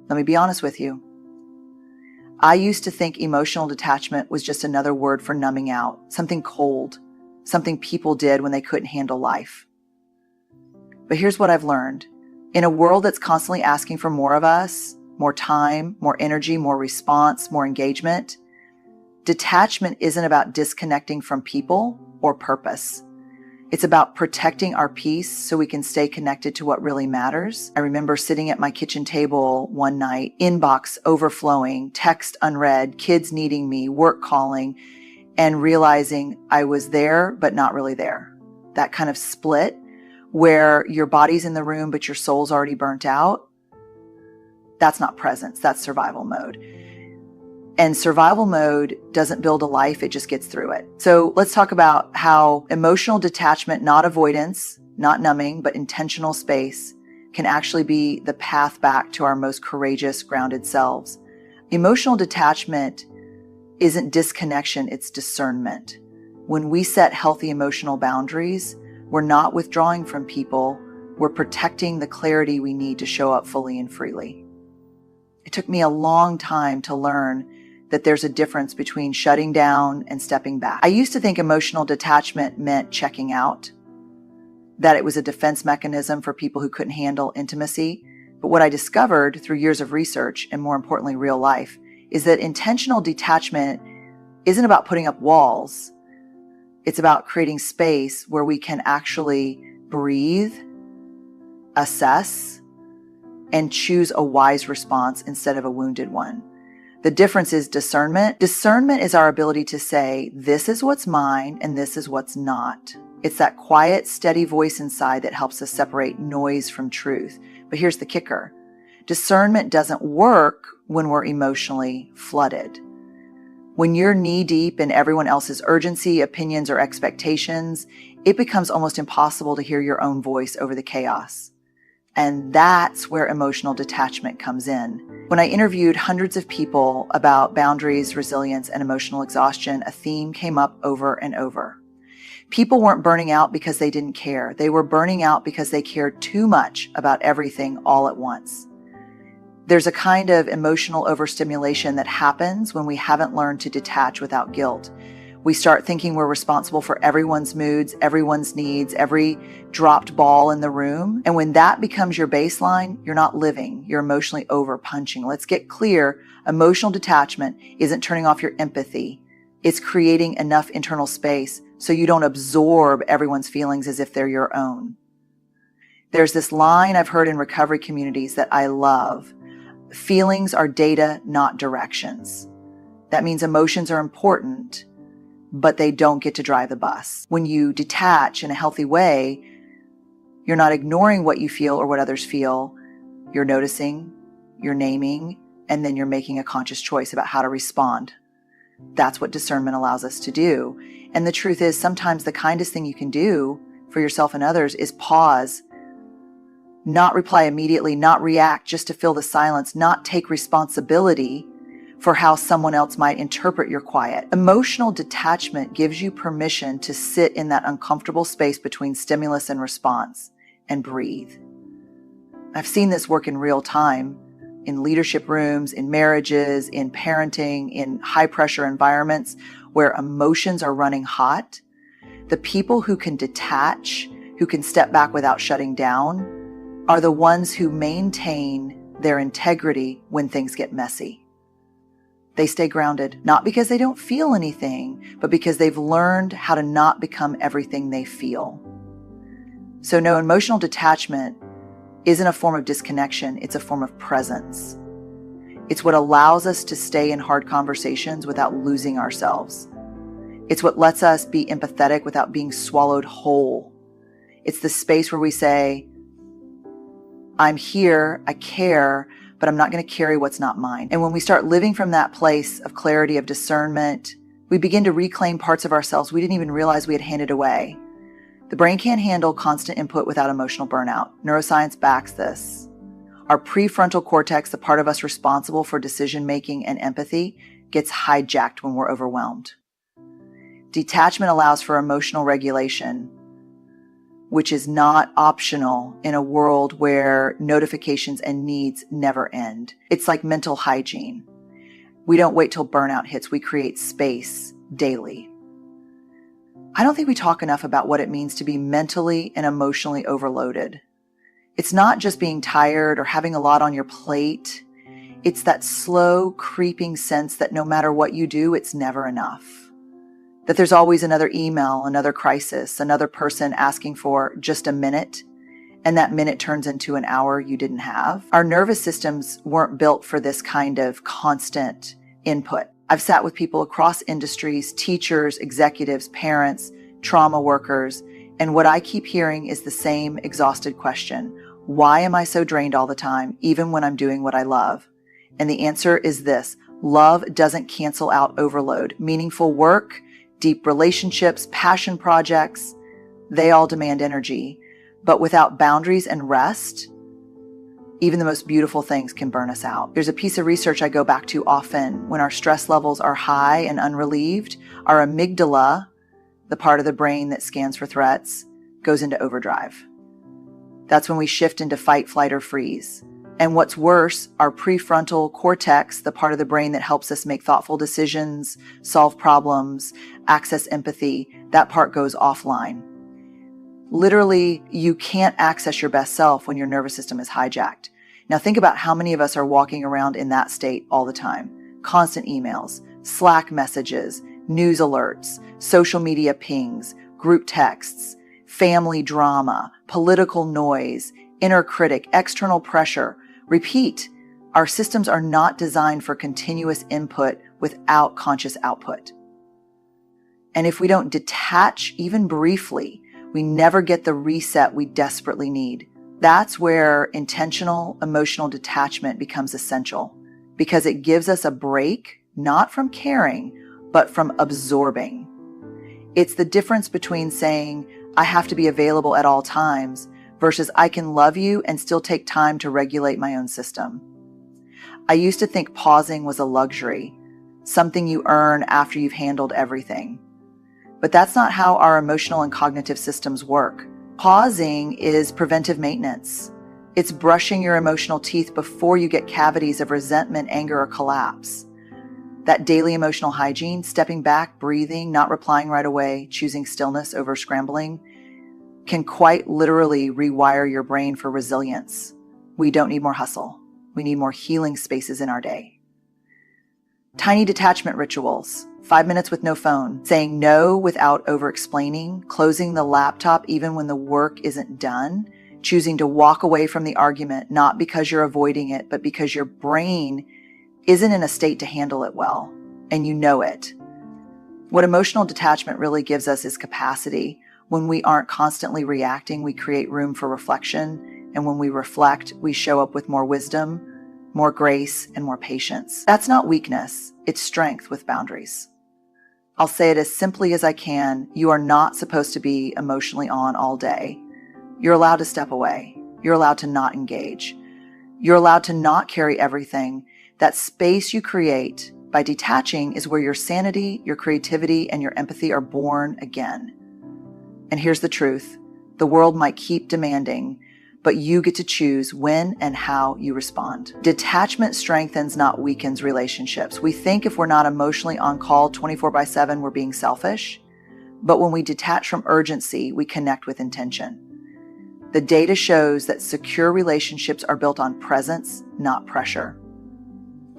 Let me be honest with you. I used to think emotional detachment was just another word for numbing out, something cold, something people did when they couldn't handle life. But here's what I've learned. In a world that's constantly asking for more of us, more time, more energy, more response, more engagement, detachment isn't about disconnecting from people or purpose. It's about protecting our peace so we can stay connected to what really matters. I remember sitting at my kitchen table one night, inbox overflowing, text unread, kids needing me, work calling, and realizing I was there, but not really there. That kind of split where your body's in the room, but your soul's already burnt out. That's not presence. That's survival mode. And survival mode doesn't build a life, it just gets through it. So let's talk about how emotional detachment, not avoidance, not numbing, but intentional space, can actually be the path back to our most courageous, grounded selves. Emotional detachment isn't disconnection, it's discernment. When we set healthy emotional boundaries, we're not withdrawing from people, we're protecting the clarity we need to show up fully and freely. It took me a long time to learn that there's a difference between shutting down and stepping back. I used to think emotional detachment meant checking out, that it was a defense mechanism for people who couldn't handle intimacy. But what I discovered through years of research, and more importantly, real life, is that intentional detachment isn't about putting up walls. It's about creating space where we can actually breathe, assess, and choose a wise response instead of a wounded one. The difference is discernment. Discernment is our ability to say, this is what's mine and this is what's not. It's that quiet, steady voice inside that helps us separate noise from truth. But here's the kicker. Discernment doesn't work when we're emotionally flooded. When you're knee-deep in everyone else's urgency, opinions, or expectations, it becomes almost impossible to hear your own voice over the chaos. And that's where emotional detachment comes in. When I interviewed hundreds of people about boundaries, resilience, and emotional exhaustion, a theme came up over and over. People weren't burning out because they didn't care. They were burning out because they cared too much about everything all at once. There's a kind of emotional overstimulation that happens when we haven't learned to detach without guilt. We start thinking we're responsible for everyone's moods, everyone's needs, every dropped ball in the room. And when that becomes your baseline, you're not living, you're emotionally over-punching. Let's get clear. Emotional detachment isn't turning off your empathy. It's creating enough internal space so you don't absorb everyone's feelings as if they're your own. There's this line I've heard in recovery communities that I love. Feelings are data, not directions. That means emotions are important, but they don't get to drive the bus. When you detach in a healthy way, you're not ignoring what you feel or what others feel. You're noticing, you're naming, and then you're making a conscious choice about how to respond. That's what discernment allows us to do. And the truth is, sometimes the kindest thing you can do for yourself and others is pause, not reply immediately, not react just to fill the silence, not take responsibility for how someone else might interpret your quiet. Emotional detachment gives you permission to sit in that uncomfortable space between stimulus and response and breathe. I've seen this work in real time, in leadership rooms, in marriages, in parenting, in high-pressure environments where emotions are running hot. The people who can detach, who can step back without shutting down, are the ones who maintain their integrity when things get messy. They stay grounded, not because they don't feel anything, but because they've learned how to not become everything they feel. So no, emotional detachment isn't a form of disconnection, it's a form of presence. It's what allows us to stay in hard conversations without losing ourselves. It's what lets us be empathetic without being swallowed whole. It's the space where we say, I'm here, I care, but I'm not going to carry what's not mine. And when we start living from that place of clarity, of discernment, we begin to reclaim parts of ourselves we didn't even realize we had handed away. The brain can't handle constant input without emotional burnout. Neuroscience backs this. Our prefrontal cortex, the part of us responsible for decision-making and empathy, gets hijacked when we're overwhelmed. Detachment allows for emotional regulation. which is not optional in a world where notifications and needs never end. It's like mental hygiene. We don't wait till burnout hits. We create space daily. I don't think we talk enough about what it means to be mentally and emotionally overloaded. It's not just being tired or having a lot on your plate. It's that slow, creeping sense that no matter what you do, it's never enough. That there's always another email, another crisis, another person asking for just a minute, and that minute turns into an hour you didn't have. Our nervous systems weren't built for this kind of constant input. I've sat with people across industries, teachers, executives, parents, trauma workers, and what I keep hearing is the same exhausted question. Why am I so drained all the time, even when I'm doing what I love? And the answer is this: love doesn't cancel out overload. Meaningful work, deep relationships, passion projects, they all demand energy. But without boundaries and rest, even the most beautiful things can burn us out. There's a piece of research I go back to often. When our stress levels are high and unrelieved, our amygdala, the part of the brain that scans for threats, goes into overdrive. That's when we shift into fight, flight, or freeze. And what's worse, our prefrontal cortex, the part of the brain that helps us make thoughtful decisions, solve problems, access empathy, that part goes offline. Literally, you can't access your best self when your nervous system is hijacked. Now think about how many of us are walking around in that state all the time. Constant emails, Slack messages, news alerts, social media pings, group texts, family drama, political noise, inner critic, external pressure. Repeat, our systems are not designed for continuous input without conscious output. And if we don't detach even briefly, we never get the reset we desperately need. That's where intentional emotional detachment becomes essential, because it gives us a break, not from caring, but from absorbing. It's the difference between saying, I have to be available at all times, versus I can love you and still take time to regulate my own system. I used to think pausing was a luxury, something you earn after you've handled everything. But that's not how our emotional and cognitive systems work. Pausing is preventive maintenance. It's brushing your emotional teeth before you get cavities of resentment, anger, or collapse. That daily emotional hygiene, stepping back, breathing, not replying right away, choosing stillness over scrambling, can quite literally rewire your brain for resilience. We don't need more hustle. We need more healing spaces in our day. Tiny detachment rituals. 5 minutes with no phone, saying no without over-explaining, closing the laptop even when the work isn't done, choosing to walk away from the argument, not because you're avoiding it, but because your brain isn't in a state to handle it well, and you know it. What emotional detachment really gives us is capacity. When we aren't constantly reacting, we create room for reflection, and when we reflect, we show up with more wisdom, more grace, and more patience. That's not weakness, it's strength with boundaries. I'll say it as simply as I can. You are not supposed to be emotionally on all day. You're allowed to step away. You're allowed to not engage. You're allowed to not carry everything. That space you create by detaching is where your sanity, your creativity, and your empathy are born again. And here's the truth. The world might keep demanding, but you get to choose when and how you respond. Detachment strengthens, not weakens relationships. We think if we're not emotionally on call 24/7, we're being selfish. But when we detach from urgency, we connect with intention. The data shows that secure relationships are built on presence, not pressure.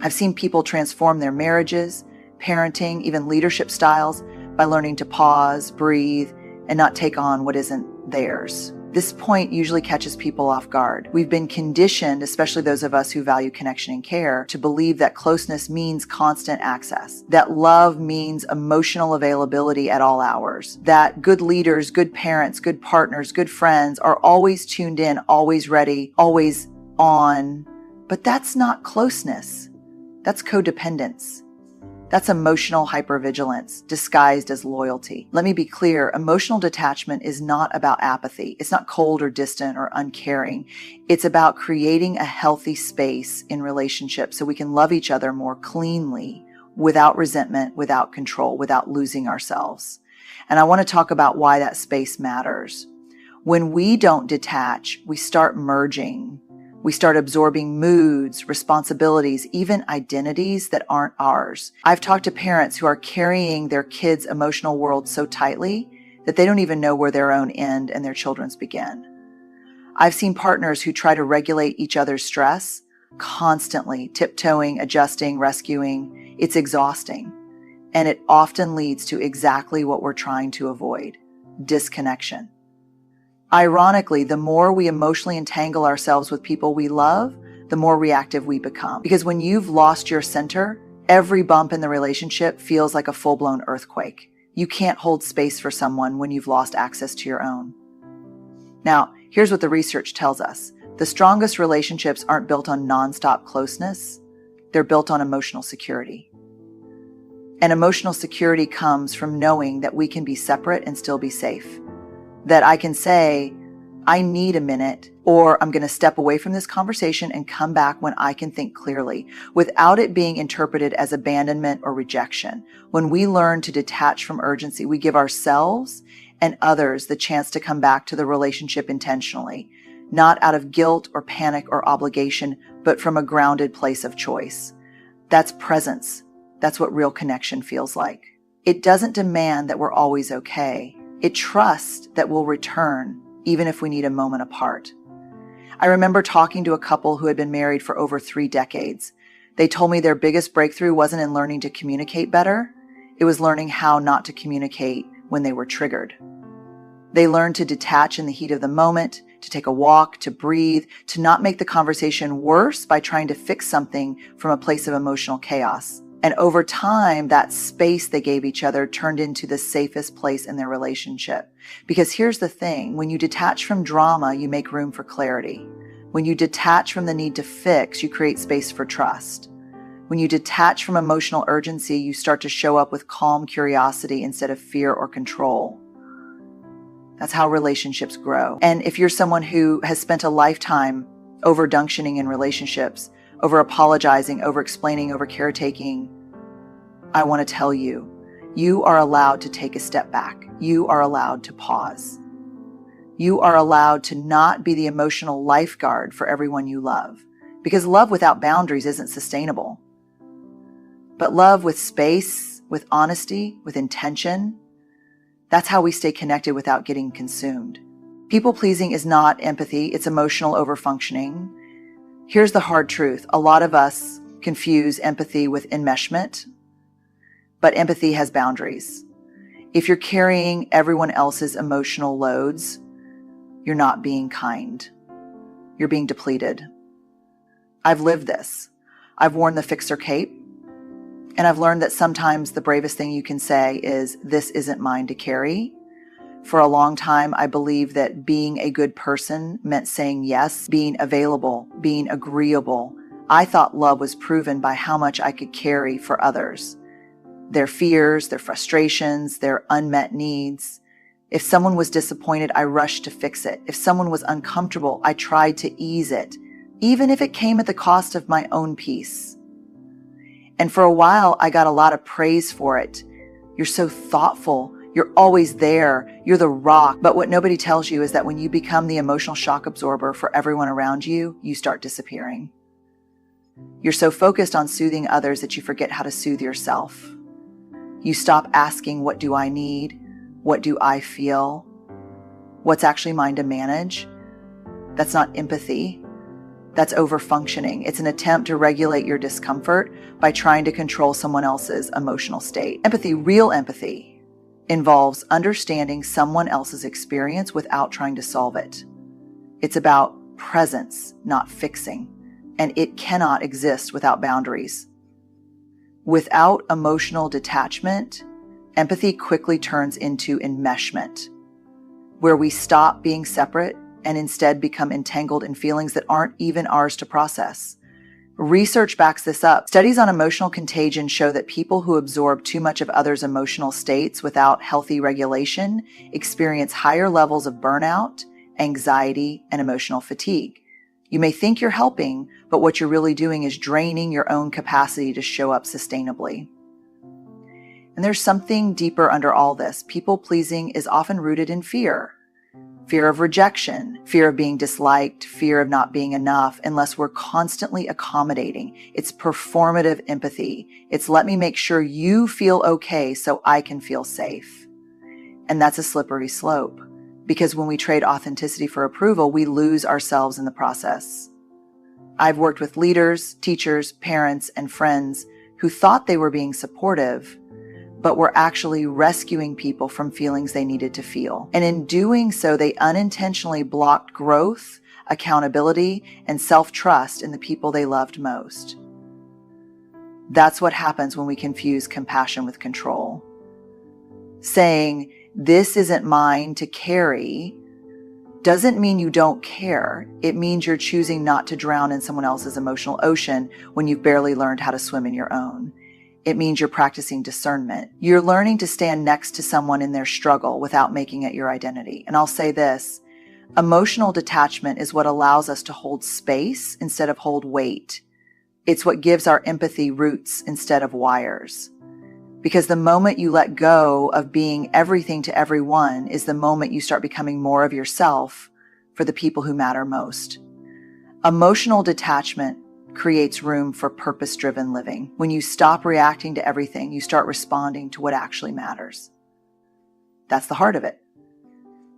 I've seen people transform their marriages, parenting, even leadership styles by learning to pause, breathe, and not take on what isn't theirs. This point usually catches people off guard. We've been conditioned, especially those of us who value connection and care, to believe that closeness means constant access, that love means emotional availability at all hours, that good leaders, good parents, good partners, good friends are always tuned in, always ready, always on. But that's not closeness. That's codependence. That's emotional hypervigilance disguised as loyalty. Let me be clear, emotional detachment is not about apathy. It's not cold or distant or uncaring. It's about creating a healthy space in relationships so we can love each other more cleanly, without resentment, without control, without losing ourselves. And I want to talk about why that space matters. When we don't detach, we start merging. We start absorbing moods, responsibilities, even identities that aren't ours. I've talked to parents who are carrying their kids' emotional world so tightly that they don't even know where their own end and their children's begin. I've seen partners who try to regulate each other's stress, constantly tiptoeing, adjusting, rescuing. It's exhausting. And it often leads to exactly what we're trying to avoid: disconnection. Ironically, the more we emotionally entangle ourselves with people we love, the more reactive we become. Because when you've lost your center, every bump in the relationship feels like a full-blown earthquake. You can't hold space for someone when you've lost access to your own. Now, here's what the research tells us. The strongest relationships aren't built on nonstop closeness. They're built on emotional security. And emotional security comes from knowing that we can be separate and still be safe. That I can say, I need a minute, or I'm going to step away from this conversation and come back when I can think clearly, without it being interpreted as abandonment or rejection. When we learn to detach from urgency, we give ourselves and others the chance to come back to the relationship intentionally, not out of guilt or panic or obligation, but from a grounded place of choice. That's presence. That's what real connection feels like. It doesn't demand that we're always okay. It trusts that we'll return, even if we need a moment apart. I remember talking to a couple who had been married for over 3 decades. They told me their biggest breakthrough wasn't in learning to communicate better. It was learning how not to communicate when they were triggered. They learned to detach in the heat of the moment, to take a walk, to breathe, to not make the conversation worse by trying to fix something from a place of emotional chaos. And over time, that space they gave each other turned into the safest place in their relationship. Because here's the thing, when you detach from drama, you make room for clarity. When you detach from the need to fix, you create space for trust. When you detach from emotional urgency, you start to show up with calm curiosity instead of fear or control. That's how relationships grow. And if you're someone who has spent a lifetime over-dunctioning in relationships, over-apologizing, over-explaining, over-caretaking, I want to tell you, you are allowed to take a step back. You are allowed to pause. You are allowed to not be the emotional lifeguard for everyone you love, because love without boundaries isn't sustainable. But love with space, with honesty, with intention, that's how we stay connected without getting consumed. People-pleasing is not empathy, it's emotional overfunctioning. Here's the hard truth. A lot of us confuse empathy with enmeshment, but empathy has boundaries. If you're carrying everyone else's emotional loads, you're not being kind. You're being depleted. I've lived this. I've worn the fixer cape, and I've learned that sometimes the bravest thing you can say is, "This isn't mine to carry." For a long time, I believed that being a good person meant saying yes, being available, being agreeable. I thought love was proven by how much I could carry for others. Their fears, their frustrations, their unmet needs. If someone was disappointed, I rushed to fix it. If someone was uncomfortable, I tried to ease it, even if it came at the cost of my own peace. And for a while, I got a lot of praise for it. You're so thoughtful. You're always there. You're the rock. But what nobody tells you is that when you become the emotional shock absorber for everyone around you, you start disappearing. You're so focused on soothing others that you forget how to soothe yourself. You stop asking, what do I need? What do I feel? What's actually mine to manage? That's not empathy. That's overfunctioning. It's an attempt to regulate your discomfort by trying to control someone else's emotional state. Empathy, real empathy, involves understanding someone else's experience without trying to solve it. It's about presence, not fixing, and it cannot exist without boundaries. Without emotional detachment, empathy quickly turns into enmeshment, where we stop being separate and instead become entangled in feelings that aren't even ours to process. Research backs this up. Studies on emotional contagion show that people who absorb too much of others' emotional states without healthy regulation experience higher levels of burnout, anxiety, and emotional fatigue. You may think you're helping, but what you're really doing is draining your own capacity to show up sustainably. And there's something deeper under all this. People-pleasing is often rooted in fear. fear of rejection, fear of being disliked, fear of not being enough, unless we're constantly accommodating. It's performative empathy. It's let me make sure you feel okay so I can feel safe. And that's a slippery slope, because when we trade authenticity for approval, we lose ourselves in the process. I've worked with leaders, teachers, parents, and friends who thought they were being supportive, but were actually rescuing people from feelings they needed to feel. And in doing so, they unintentionally blocked growth, accountability, and self-trust in the people they loved most. That's what happens when we confuse compassion with control. Saying, "This isn't mine to carry," doesn't mean you don't care. It means you're choosing not to drown in someone else's emotional ocean when you've barely learned how to swim in your own. It means you're practicing discernment. You're learning to stand next to someone in their struggle without making it your identity. And I'll say this, emotional detachment is what allows us to hold space instead of hold weight. It's what gives our empathy roots instead of wires. Because the moment you let go of being everything to everyone is the moment you start becoming more of yourself for the people who matter most. Emotional detachment creates room for purpose-driven living. When you stop reacting to everything, you start responding to what actually matters. That's the heart of it.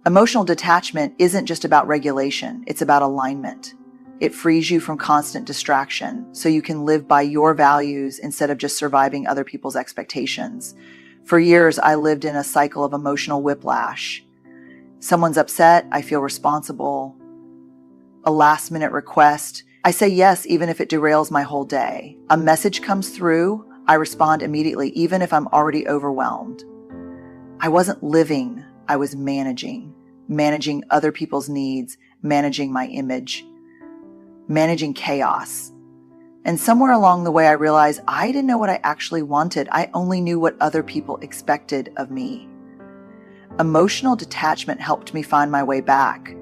Emotional detachment isn't just about regulation, it's about alignment. It frees you from constant distraction so you can live by your values instead of just surviving other people's expectations. For years, I lived in a cycle of emotional whiplash. Someone's upset, I feel responsible. A last-minute request, I say yes even if it derails my whole day. A message comes through, I respond immediately even if I'm already overwhelmed. I wasn't living, I was managing other people's needs, managing my image, managing chaos. And somewhere along the way, I realized I didn't know what I actually wanted. I only knew what other people expected of me. Emotional detachment helped me find my way back.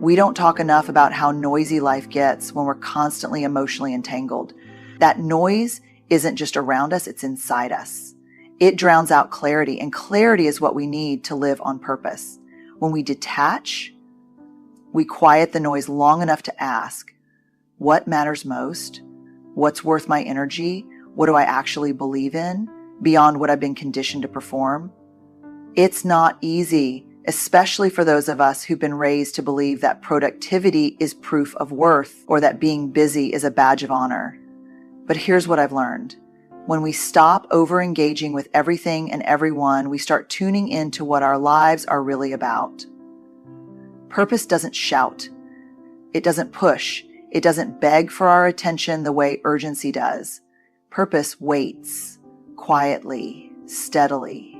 We don't talk enough about how noisy life gets when we're constantly emotionally entangled. That noise isn't just around us, it's inside us. It drowns out clarity, and clarity is what we need to live on purpose. When we detach, we quiet the noise long enough to ask, what matters most? What's worth my energy? What do I actually believe in beyond what I've been conditioned to perform? It's not easy, especially for those of us who've been raised to believe that productivity is proof of worth or that being busy is a badge of honor. But here's what I've learned. When we stop over-engaging with everything and everyone, we start tuning into what our lives are really about. Purpose doesn't shout. It doesn't push. It doesn't beg for our attention the way urgency does. Purpose waits, quietly, steadily.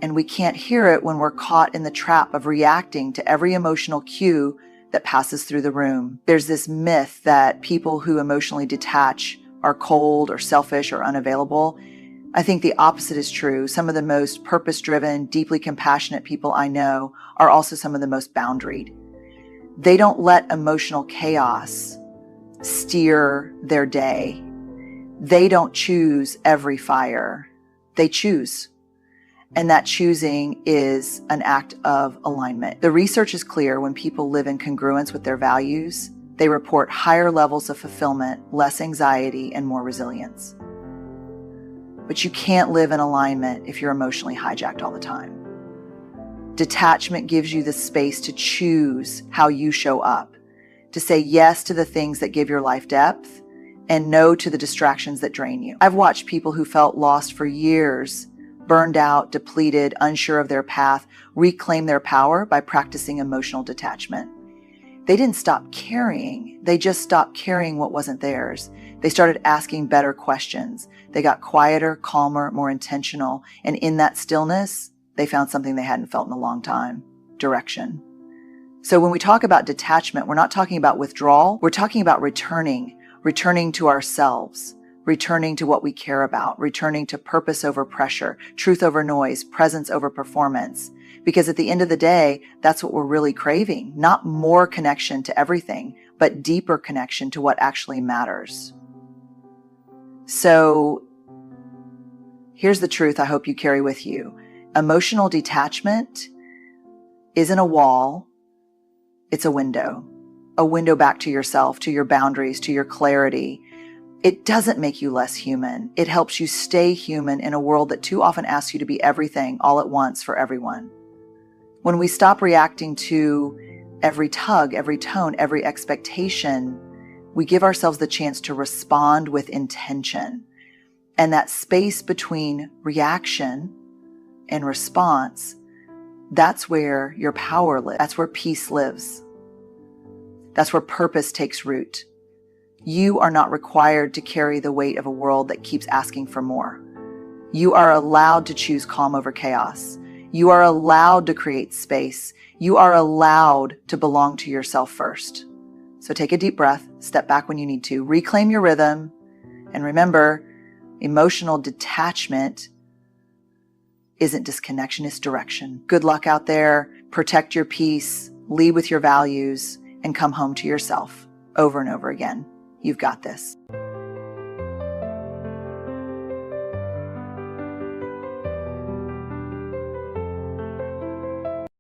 And we can't hear it when we're caught in the trap of reacting to every emotional cue that passes through the room. There's this myth that people who emotionally detach are cold or selfish or unavailable. I think the opposite is true. Some of the most purpose-driven, deeply compassionate people I know are also some of the most boundaried. They don't let emotional chaos steer their day. They don't choose every fire. They choose. And that choosing is an act of alignment. The research is clear. When people live in congruence with their values, they report higher levels of fulfillment, less anxiety, and more resilience. But you can't live in alignment if you're emotionally hijacked all the time. Detachment gives you the space to choose how you show up, to say yes to the things that give your life depth and no to the distractions that drain you. I've watched people who felt lost for years, burned out, depleted, unsure of their path, reclaim their power by practicing emotional detachment. They didn't stop carrying. They just stopped carrying what wasn't theirs. They started asking better questions. They got quieter, calmer, more intentional. And in that stillness, they found something they hadn't felt in a long time: direction. So when we talk about detachment, we're not talking about withdrawal. We're talking about returning to ourselves, returning to what we care about, returning to purpose over pressure, truth over noise, presence over performance. Because at the end of the day, that's what we're really craving. Not more connection to everything, but deeper connection to what actually matters. So here's the truth I hope you carry with you. Emotional detachment isn't a wall, it's a window back to yourself, to your boundaries, to your clarity. It doesn't make you less human. It helps you stay human in a world that too often asks you to be everything all at once for everyone. When we stop reacting to every tug, every tone, every expectation, we give ourselves the chance to respond with intention. And that space between reaction and response, that's where your power lives. That's where peace lives. That's where purpose takes root. You are not required to carry the weight of a world that keeps asking for more. You are allowed to choose calm over chaos. You are allowed to create space. You are allowed to belong to yourself first. So take a deep breath, step back when you need to, reclaim your rhythm, and remember, emotional detachment isn't disconnection, it's direction. Good luck out there. Protect your peace, lead with your values, and come home to yourself over and over again. You've got this.